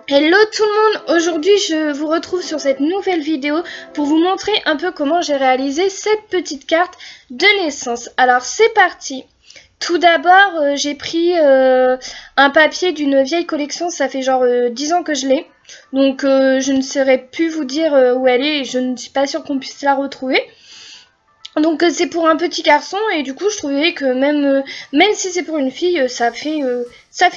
Hello tout le monde, aujourd'hui je vous retrouve sur cette nouvelle vidéo pour vous montrer un peu comment j'ai réalisé cette petite carte de naissance. Alors c'est parti. Tout d'abord j'ai pris un papier d'une vieille collection, ça fait genre 10 ans que je l'ai. Donc je ne saurais plus vous dire où elle est et je ne suis pas sûre qu'on puisse la retrouver. Donc c'est pour un petit garçon et du coup je trouvais que même si c'est pour une fille ça fait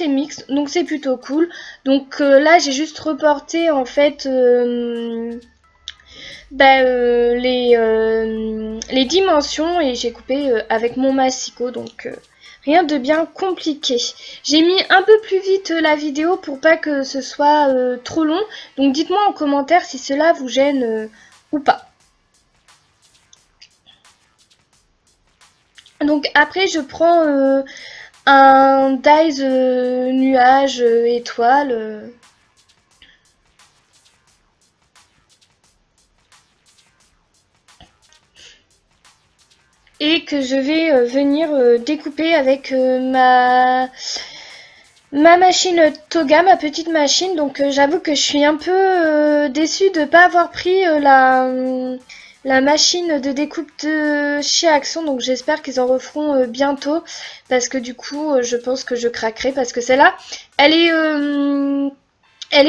mixte, donc c'est plutôt cool. Donc là j'ai juste reporté en fait les dimensions et j'ai coupé avec mon massicot, donc rien de bien compliqué. J'ai mis un peu plus vite la vidéo pour pas que ce soit trop long, donc dites-moi en commentaire si cela vous gêne ou pas. Donc après je prends un dies nuage étoile. Et que je vais venir découper avec ma machine Toga, ma petite machine. Donc j'avoue que je suis un peu déçue de ne pas avoir pris la machine de découpe de chez Action, donc j'espère qu'ils en referont bientôt, parce que du coup je pense que je craquerai, parce que celle-là elle est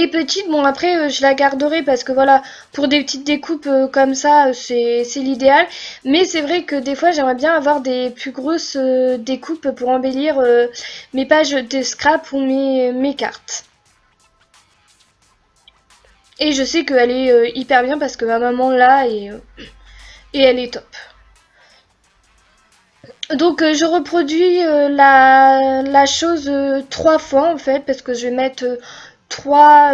petite. Bon après je la garderai parce que voilà, pour des petites découpes comme ça c'est l'idéal, mais c'est vrai que des fois j'aimerais bien avoir des plus grosses découpes pour embellir mes pages de scrap ou mes cartes. Et je sais qu'elle est hyper bien parce que ma maman l'a et elle est top. Donc je reproduis la chose 3 fois en fait, parce que je vais mettre 3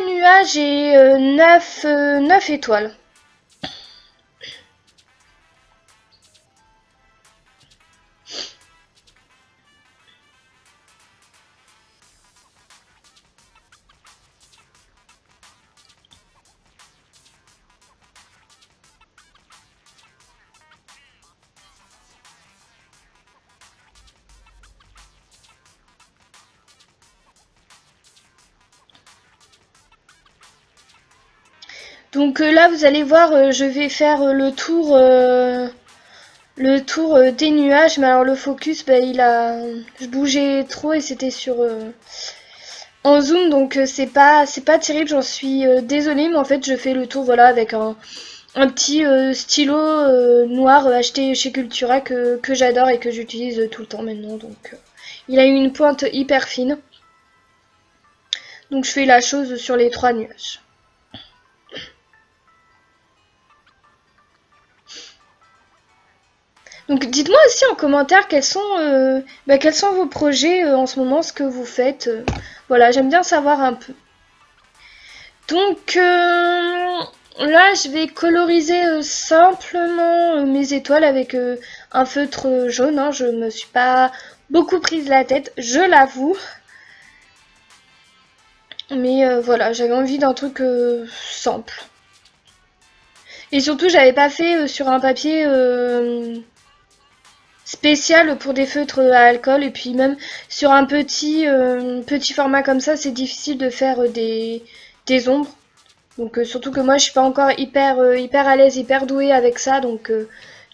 nuages et 9 étoiles. Donc là vous allez voir, je vais faire le tour des nuages, mais alors le focus je bougeais trop et c'était sur en zoom, donc c'est pas terrible, j'en suis désolée, mais en fait je fais le tour voilà avec un petit stylo noir acheté chez Cultura que j'adore et que j'utilise tout le temps maintenant. Donc il a une pointe hyper fine. Donc je fais la chose sur les 3 nuages. Donc dites-moi aussi en commentaire quels sont vos projets en ce moment, ce que vous faites. Voilà, j'aime bien savoir un peu. Donc là, je vais coloriser simplement mes étoiles avec un feutre jaune. Hein. Je me suis pas beaucoup prise la tête, je l'avoue. Mais voilà, j'avais envie d'un truc simple. Et surtout, j'avais pas fait sur un papier spécial pour des feutres à alcool. Et puis même sur un petit format comme ça, c'est difficile de faire des ombres. Donc surtout que moi je suis pas encore hyper à l'aise, hyper douée avec ça, donc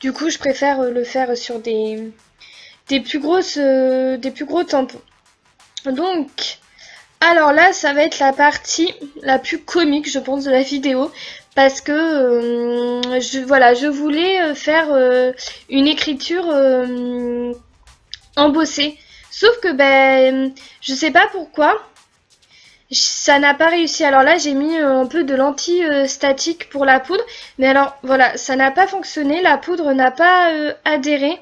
du coup je préfère le faire sur des plus gros tampons. Donc alors là ça va être la partie la plus comique je pense de la vidéo, parce que je voulais faire une écriture embossée, sauf que je sais pas pourquoi ça n'a pas réussi. Alors là j'ai mis un peu de l'anti-statique pour la poudre, mais alors voilà, ça n'a pas fonctionné, la poudre n'a pas adhéré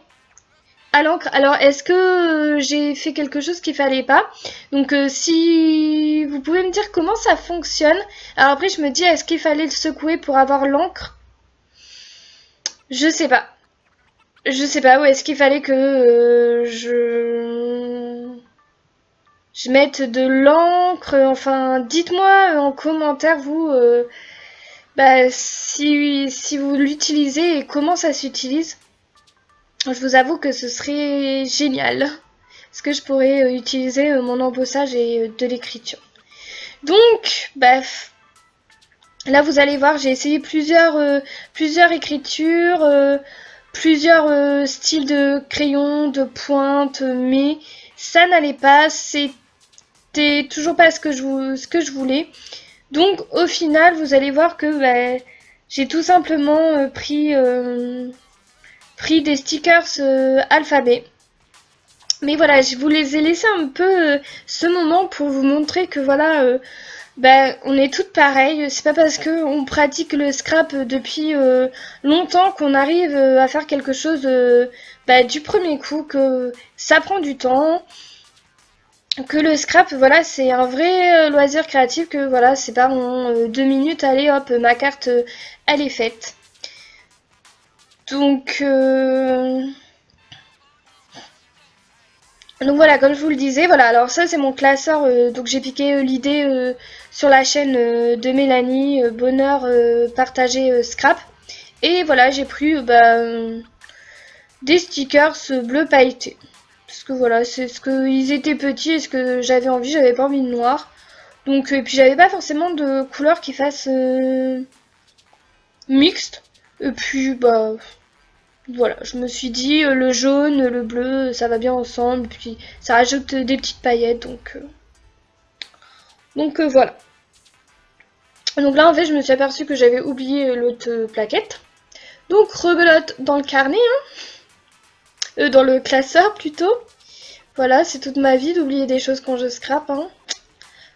à l'encre. Alors est-ce que j'ai fait quelque chose qu'il fallait pas? Donc si vous pouvez me dire comment ça fonctionne. Alors après je me dis, est-ce qu'il fallait le secouer pour avoir l'encre? Je sais pas. Je sais pas, ou est-ce qu'il fallait que je mette de l'encre? Enfin, dites-moi en commentaire, vous, si vous l'utilisez et comment ça s'utilise. Je vous avoue que ce serait génial. est-ce que je pourrais utiliser mon embossage et de l'écriture. Donc, bref, là vous allez voir, j'ai essayé plusieurs écritures, plusieurs styles de crayon, de pointe, mais ça n'allait pas, c'était toujours pas ce que je voulais. Donc au final, vous allez voir que j'ai tout simplement pris des stickers alphabet. Mais voilà, je vous les ai laissés un peu ce moment pour vous montrer que voilà, on est toutes pareilles. C'est pas parce que on pratique le scrap depuis longtemps qu'on arrive à faire quelque chose du premier coup, que ça prend du temps, que le scrap, voilà, c'est un vrai loisir créatif, que voilà, c'est pas en 2 minutes, allez hop, ma carte, elle est faite. Donc voilà, comme je vous le disais, voilà, alors ça c'est mon classeur, donc j'ai piqué l'idée sur la chaîne de Mélanie, Bonheur partagé scrap. Et voilà, j'ai pris des stickers bleus pailletés. Parce que voilà, c'est ce qu'ils étaient petits et ce que j'avais envie, j'avais pas envie de noir. Donc, et puis j'avais pas forcément de couleurs qui fassent mixte. Et puis voilà, je me suis dit le jaune, le bleu, ça va bien ensemble, puis ça rajoute des petites paillettes, donc voilà. Donc là en fait je me suis aperçue que j'avais oublié l'autre plaquette. Donc rebelote dans le carnet, hein. Dans le classeur plutôt. Voilà, c'est toute ma vie d'oublier des choses quand je scrape, hein.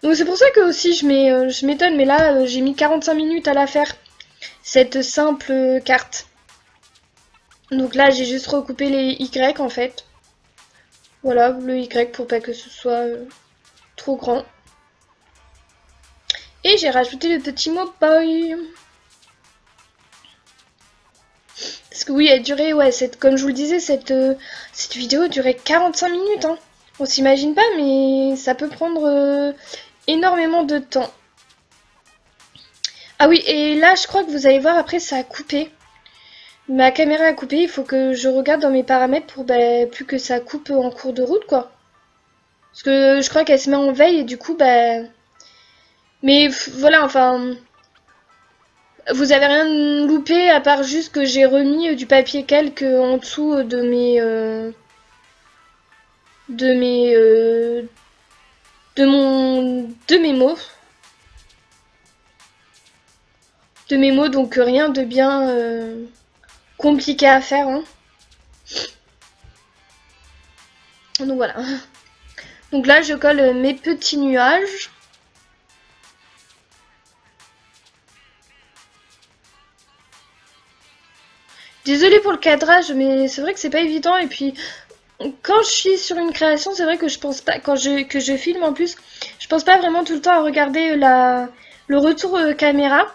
Donc c'est pour ça que aussi je m'étonne, mais là j'ai mis 45 minutes à la faire, cette simple carte. Donc là j'ai juste recoupé les Y en fait. Voilà, le Y pour pas que ce soit trop grand. Et j'ai rajouté le petit mot boy. Parce que oui, elle durait, ouais, comme je vous le disais, cette vidéo durait 45 minutes, hein. On s'imagine pas, mais ça peut prendre énormément de temps. Ah oui, et là je crois que vous allez voir, après ça a coupé. Ma caméra a coupé, il faut que je regarde dans mes paramètres pour plus que ça coupe en cours de route, quoi. Parce que je crois qu'elle se met en veille et du coup, mais voilà, enfin, vous avez rien loupé à part juste que j'ai remis du papier calque en dessous de mes mots. De mes mots, donc rien de bien compliqué à faire, hein. Donc voilà. Donc là je colle mes petits nuages. Désolée pour le cadrage, mais c'est vrai que c'est pas évident. Et puis quand je suis sur une création, c'est vrai que je pense pas, que je filme en plus, je pense pas vraiment tout le temps à regarder le retour caméra.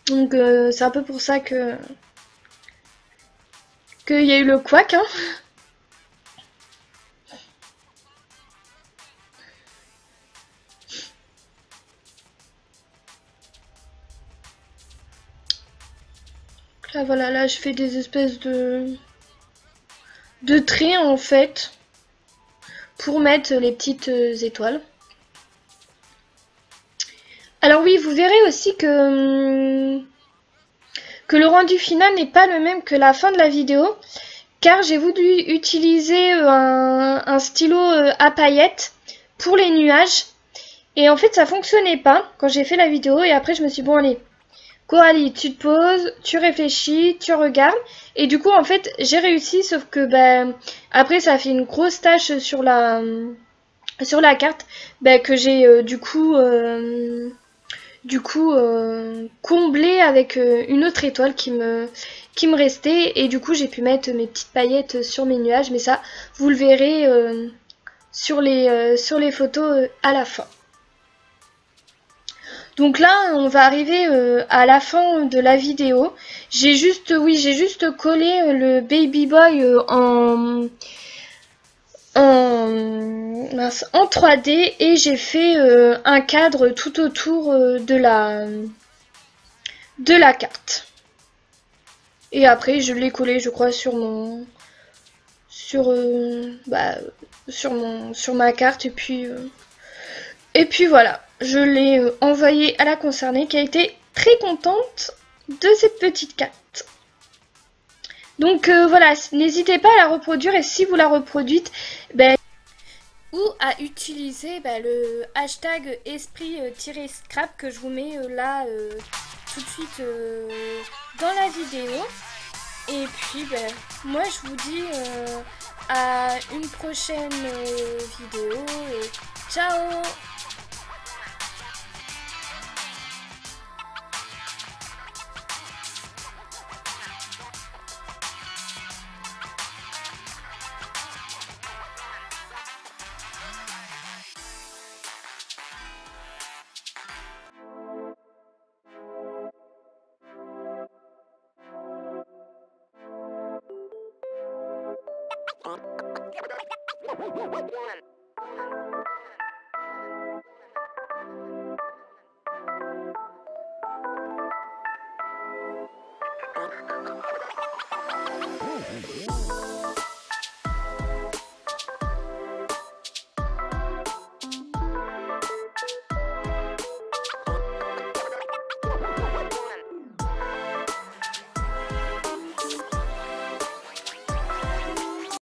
Donc c'est un peu pour ça qu'il y a eu le couac, hein. Là voilà, là je fais des espèces de traits en fait pour mettre les petites étoiles. Alors oui, vous verrez aussi que le rendu final n'est pas le même que la fin de la vidéo, car j'ai voulu utiliser un stylo à paillettes pour les nuages, et en fait ça fonctionnait pas quand j'ai fait la vidéo, et après je me suis dit bon allez, Coralie, tu te poses, tu réfléchis, tu regardes, et du coup en fait j'ai réussi, sauf que après ça a fait une grosse tache sur la carte, que j'ai comblé avec une autre étoile qui me restait, et du coup j'ai pu mettre mes petites paillettes sur mes nuages, mais ça vous le verrez sur les photos à la fin. Donc là on va arriver à la fin de la vidéo. J'ai juste collé le baby boy en 3D, et j'ai fait un cadre tout autour de la carte. Et après je l'ai collé, je crois, sur sur ma carte et puis voilà, je l'ai envoyé à la concernée qui a été très contente de cette petite carte. Donc voilà, n'hésitez pas à la reproduire et si vous la reproduite, ou à utiliser le hashtag esprit-scrap que je vous mets là tout de suite dans la vidéo. Et puis moi je vous dis à une prochaine vidéo. Ciao!